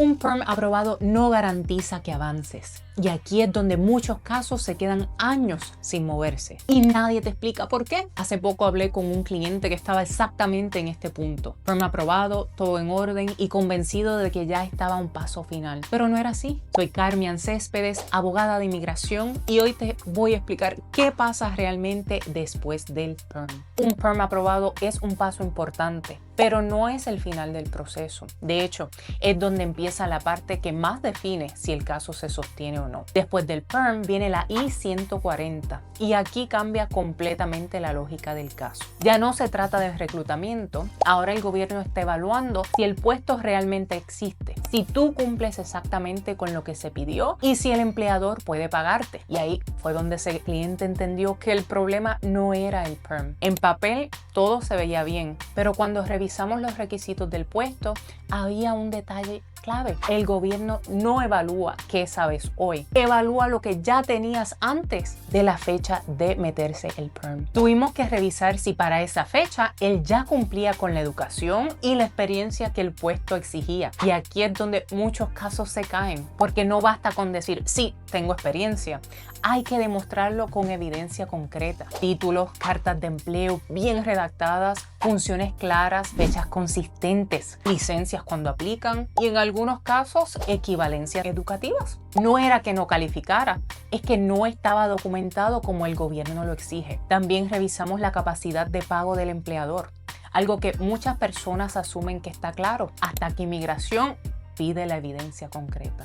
Un PERM aprobado no garantiza que avances. Y aquí es donde muchos casos se quedan años sin moverse. Y nadie te explica por qué. Hace poco hablé con un cliente que estaba exactamente en este punto. PERM aprobado, todo en orden y convencido de que ya estaba a un paso final. Pero no era así. Soy Carmian Céspedes, abogada de inmigración, y hoy te voy a explicar qué pasa realmente después del PERM. Un PERM aprobado es un paso importante, pero no es el final del proceso. De hecho, es donde empieza la parte que más define si el caso se sostiene o no. Después del PERM viene la I-140 y aquí cambia completamente la lógica del caso. Ya no se trata de reclutamiento, ahora el gobierno está evaluando si el puesto realmente existe, si tú cumples exactamente con lo que se pidió y si el empleador puede pagarte. Y ahí fue donde ese cliente entendió que el problema no era el PERM. En papel todo se veía bien, pero cuando revisamos los requisitos del puesto había un detalle clave. El gobierno no evalúa qué sabes hoy, evalúa lo que ya tenías antes de la fecha de meterse el PERM. Tuvimos que revisar si para esa fecha él ya cumplía con la educación y la experiencia que el puesto exigía. Y aquí es donde muchos casos se caen, porque no basta con decir sí, tengo experiencia. Hay que demostrarlo con evidencia concreta. Títulos, cartas de empleo bien redactadas, funciones claras, fechas consistentes, licencias cuando aplican y en algunos casos equivalencias educativas. No era que no calificara, es que no estaba documentado como el gobierno lo exige. También revisamos la capacidad de pago del empleador, algo que muchas personas asumen que está claro, hasta que inmigración pide la evidencia concreta.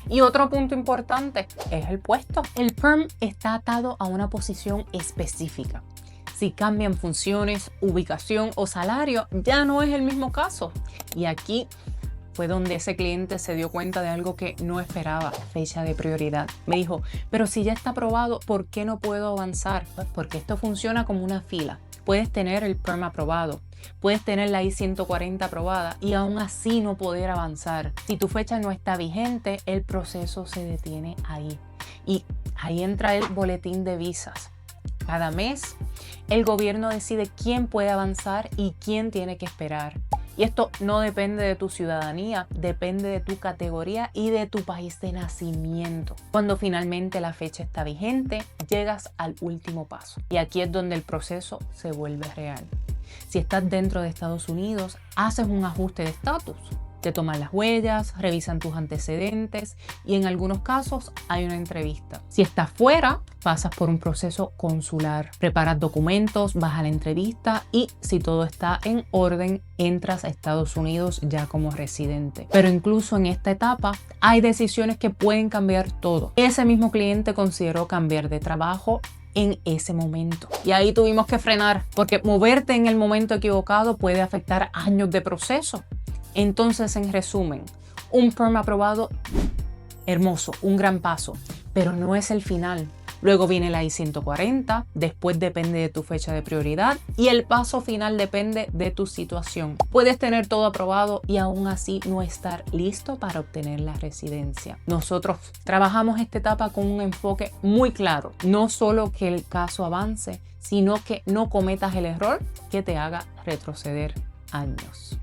Y otro punto importante es el puesto. El PERM está atado a una posición específica. Si cambian funciones, ubicación o salario, ya no es el mismo caso. Y aquí fue donde ese cliente se dio cuenta de algo que no esperaba: fecha de prioridad. Me dijo, pero si ya está aprobado, ¿por qué no puedo avanzar? Pues porque esto funciona como una fila. Puedes tener el PERM aprobado, puedes tener la I-140 aprobada y aún así no poder avanzar. Si tu fecha no está vigente, el proceso se detiene ahí. Y ahí entra el boletín de visas. Cada mes, el gobierno decide quién puede avanzar y quién tiene que esperar. Y esto no depende de tu ciudadanía, depende de tu categoría y de tu país de nacimiento. Cuando finalmente la fecha está vigente, llegas al último paso. Y aquí es donde el proceso se vuelve real. Si estás dentro de Estados Unidos, haces un ajuste de estatus. Te toman las huellas, revisan tus antecedentes y en algunos casos hay una entrevista. Si estás fuera, pasas por un proceso consular, preparas documentos, vas a la entrevista y si todo está en orden, entras a Estados Unidos ya como residente. Pero incluso en esta etapa hay decisiones que pueden cambiar todo. Ese mismo cliente consideró cambiar de trabajo en ese momento. Y ahí tuvimos que frenar, porque moverte en el momento equivocado puede afectar años de proceso. Entonces, en resumen, un PERM aprobado, hermoso, un gran paso, pero no es el final. Luego viene la I-140, después depende de tu fecha de prioridad y el paso final depende de tu situación. Puedes tener todo aprobado y aún así no estar listo para obtener la residencia. Nosotros trabajamos esta etapa con un enfoque muy claro. No solo que el caso avance, sino que no cometas el error que te haga retroceder años.